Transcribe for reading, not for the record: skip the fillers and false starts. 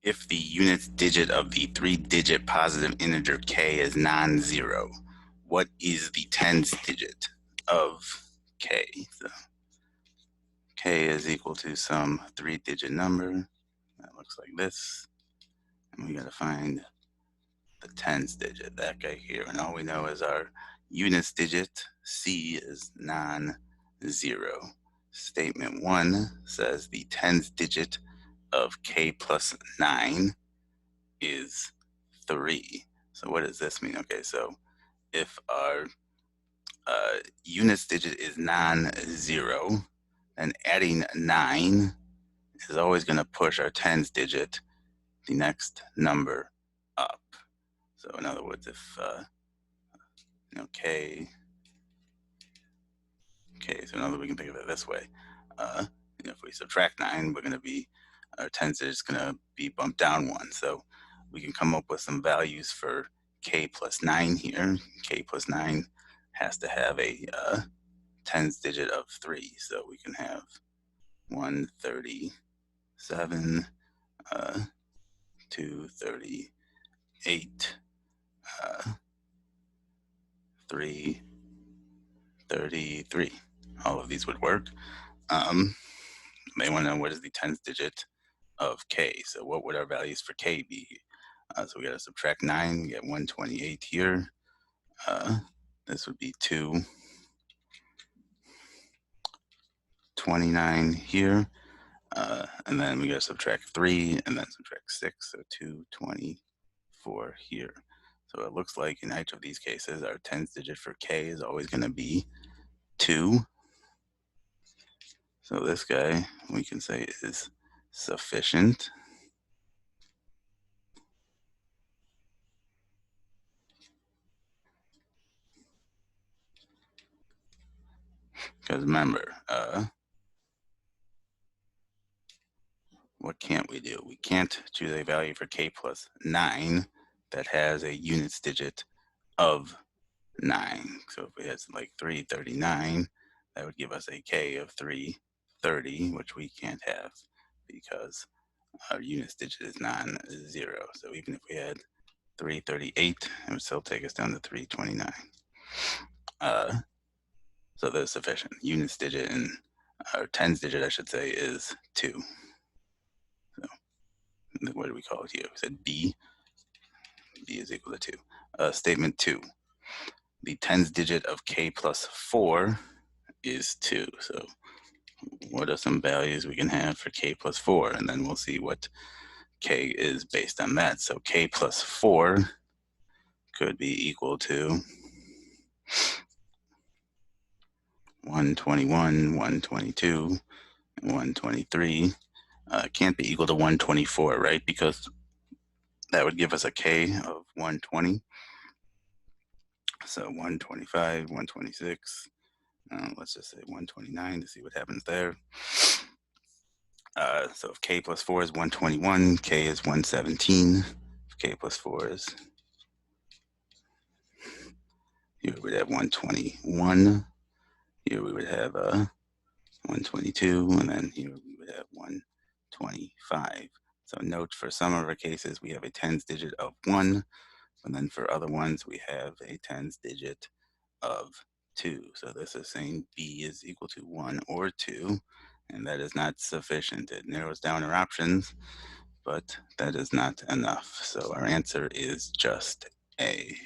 If the unit digit of the 3-digit positive integer k is non-zero, what is the tens digit of k? So k is equal to some 3-digit number that looks like this, and we got to find the tens digit, that guy here, and all we know is our units digit, c, is non-zero. Statement 1 says the tens digit of k plus 9 is 3. So what does this mean? Okay, so if our units digit is non-zero, then adding 9 is always going to push our tens digit, the next number, up. So in other words, if k, so in other words, we can think of it this way. If we subtract 9, we're going to be, our tens digit is going to be bumped down 1. So we can come up with some values for k plus 9 here. K plus 9 has to have a tens digit of 3. So we can have 137, 238, 333. All of these would work. They want to know what is the tens digit of k. So what would our values for k be? So we got to subtract 9, we get 128 here. This would be 229 here. And then we got to subtract 3 and then subtract 6, so 224 here. So it looks like in each of these cases, our tens digit for k is always going to be 2. So this guy, we can say, is sufficient. Because remember, what can't we do? We can't choose a value for k plus 9 that has a units digit of 9. So if we had like 339, that would give us a k of 330, which we can't have because our units digit is non-zero. So even if we had 338, it would still take us down to 329. So that's sufficient. Units digit, and our tens digit, I should say, is 2. So what do we call it here? We said b. B is equal to 2. Statement 2. The tens digit of k plus 4 is 2. So what are some values we can have for k plus 4? And then we'll see what k is based on that. So k plus 4 could be equal to 121, 122, 123. Can't be equal to 124, right? Because that would give us a k of 120. So 125, 126. Let's just say 129 to see what happens there. So if k plus 4 is 121, k is 117. If k plus 4 is, here we would have 121. Here we would have 122, and then here we would have 125. So note, for some of our cases, we have a tens digit of 1, and then for other ones, we have a tens digit of 2. So this is saying b is equal to 1 or 2, and that is not sufficient. It narrows down our options, but that is not enough. So our answer is just A.